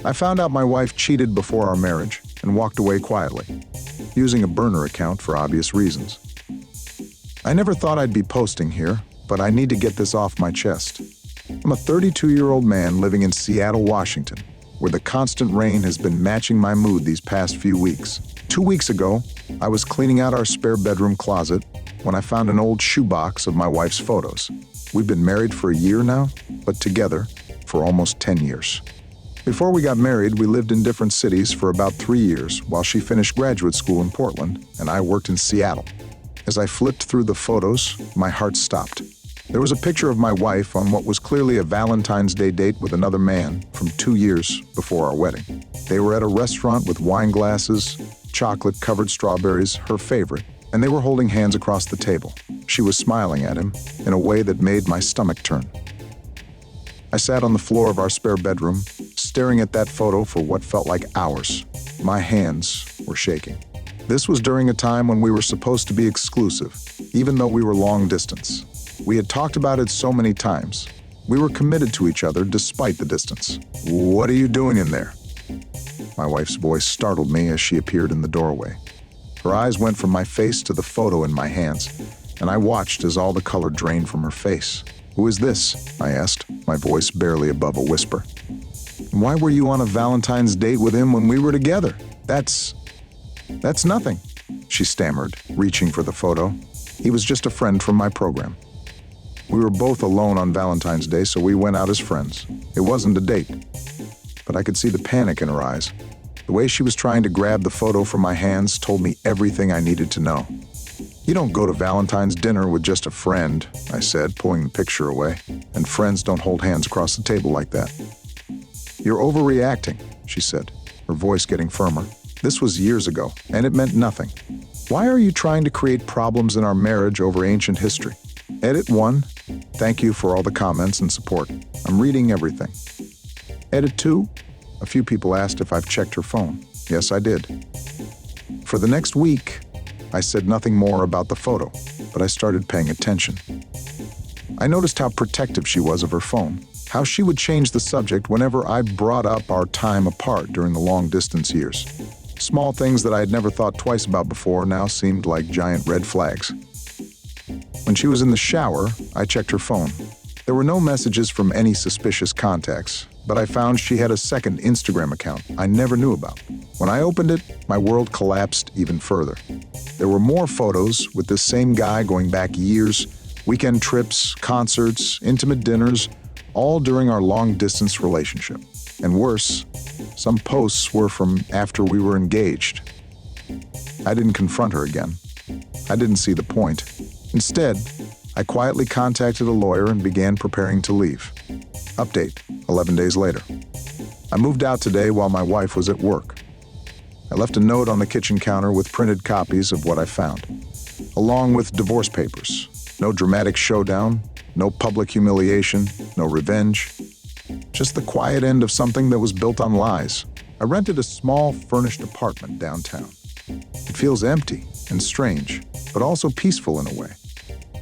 I found out my wife cheated before our marriage and walked away quietly, using a burner account for obvious reasons. I never thought I'd be posting here, but I need to get this off my chest. I'm a 32-year-old man living in Seattle, Washington, where the constant rain has been matching my mood these past few weeks. 2 weeks ago, I was cleaning out our spare bedroom closet when I found an old shoebox of my wife's photos. We've been married for a year now, but together for almost 10 years. Before we got married, we lived in different cities for about 3 years while she finished graduate school in Portland and I worked in Seattle. As I flipped through the photos, my heart stopped. There was a picture of my wife on what was clearly a Valentine's Day date with another man from 2 years before our wedding. They were at a restaurant with wine glasses, chocolate-covered strawberries, her favorite, and they were holding hands across the table. She was smiling at him in a way that made my stomach turn. I sat on the floor of our spare bedroom, staring at that photo for what felt like hours. My hands were shaking. This was during a time when we were supposed to be exclusive, even though we were long distance. We had talked about it so many times. We were committed to each other despite the distance. "What are you doing in there?" My wife's voice startled me as she appeared in the doorway. Her eyes went from my face to the photo in my hands, and I watched as all the color drained from her face. "Who is this?" I asked, my voice barely above a whisper. "Why were you on a Valentine's date with him when we were together? That's nothing," she stammered, reaching for the photo. "He was just a friend from my program. We were both alone on Valentine's Day, so we went out as friends. It wasn't a date." But I could see the panic in her eyes. The way she was trying to grab the photo from my hands told me everything I needed to know. "You don't go to Valentine's dinner with just a friend," I said, pulling the picture away. "And friends don't hold hands across the table like that." "You're overreacting," she said, her voice getting firmer. "This was years ago, and it meant nothing. Why are you trying to create problems in our marriage over ancient history?" Edit 1. Thank you for all the comments and support. I'm reading everything. Edit 2. A few people asked if I've checked her phone. Yes, I did. For the next week, I said nothing more about the photo, but I started paying attention. I noticed how protective she was of her phone, how she would change the subject whenever I brought up our time apart during the long-distance years. Small things that I had never thought twice about before now seemed like giant red flags. When she was in the shower, I checked her phone. There were no messages from any suspicious contacts, but I found she had a second Instagram account I never knew about. When I opened it, my world collapsed even further. There were more photos with this same guy going back years, weekend trips, concerts, intimate dinners, all during our long-distance relationship. And worse, some posts were from after we were engaged. I didn't confront her again. I didn't see the point. Instead, I quietly contacted a lawyer and began preparing to leave. Update, 11 days later. I moved out today while my wife was at work. I left a note on the kitchen counter with printed copies of what I found, along with divorce papers. No dramatic showdown, no public humiliation, no revenge. Just the quiet end of something that was built on lies. I rented a small furnished apartment downtown. It feels empty and strange, but also peaceful in a way.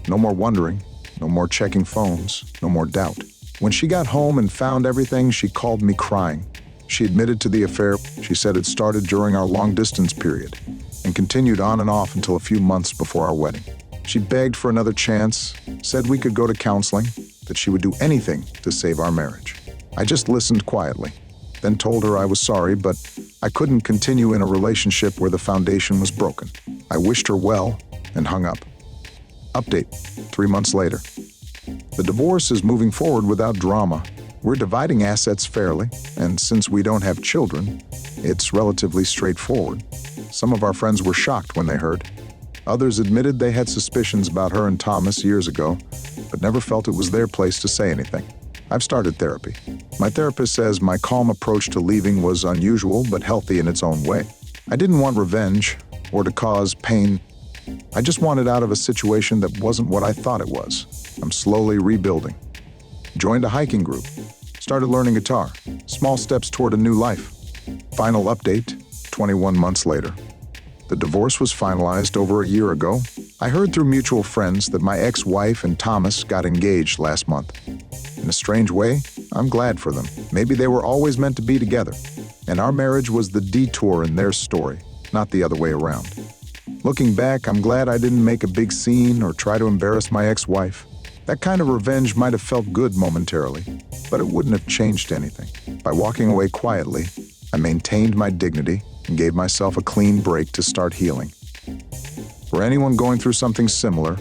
No more wondering, no more checking phones, no more doubt. When she got home and found everything, she called me crying. She admitted to the affair. She said it started during our long-distance period and continued on and off until a few months before our wedding. She begged for another chance, said we could go to counseling, that she would do anything to save our marriage. I just listened quietly, then told her I was sorry, but I couldn't continue in a relationship where the foundation was broken. I wished her well and hung up. Update, 3 months later. The divorce is moving forward without drama. We're dividing assets fairly, and since we don't have children, it's relatively straightforward. Some of our friends were shocked when they heard. Others admitted they had suspicions about her and Thomas years ago, but never felt it was their place to say anything. I've started therapy. My therapist says my calm approach to leaving was unusual but healthy in its own way. I didn't want revenge or to cause pain. I just wanted out of a situation that wasn't what I thought it was. I'm slowly rebuilding. Joined a hiking group. Started learning guitar. Small steps toward a new life. Final update, 21 months later. The divorce was finalized over a year ago. I heard through mutual friends that my ex-wife and Thomas got engaged last month. In a strange way, I'm glad for them. Maybe they were always meant to be together, and our marriage was the detour in their story, not the other way around. Looking back, I'm glad I didn't make a big scene or try to embarrass my ex-wife. That kind of revenge might have felt good momentarily, but it wouldn't have changed anything. By walking away quietly, I maintained my dignity and gave myself a clean break to start healing. For anyone going through something similar,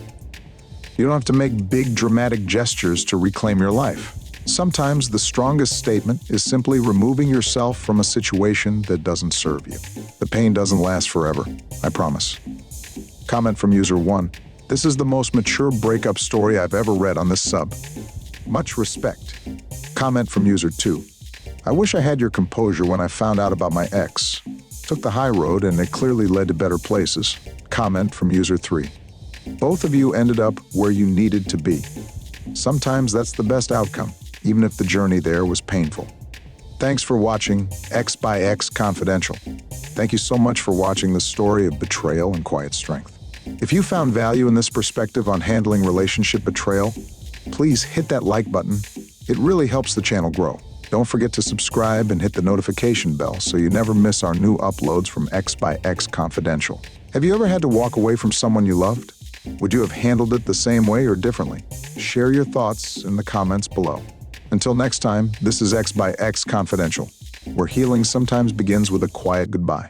you don't have to make big dramatic gestures to reclaim your life. Sometimes the strongest statement is simply removing yourself from a situation that doesn't serve you. The pain doesn't last forever, I promise. Comment from user 1. This is the most mature breakup story I've ever read on this sub. Much respect. Comment from user 2. I wish I had your composure when I found out about my ex. Took the high road and it clearly led to better places. Comment from user 3. Both of you ended up where you needed to be. Sometimes that's the best outcome, even if the journey there was painful. Thanks for watching X by X Confidential. Thank you so much for watching the story of betrayal and quiet strength. If you found value in this perspective on handling relationship betrayal, please hit that like button. It really helps the channel grow. Don't forget to subscribe and hit the notification bell so you never miss our new uploads from X by X Confidential. Have you ever had to walk away from someone you loved? Would you have handled it the same way or differently? Share your thoughts in the comments below. Until next time, this is X by X Confidential, where healing sometimes begins with a quiet goodbye.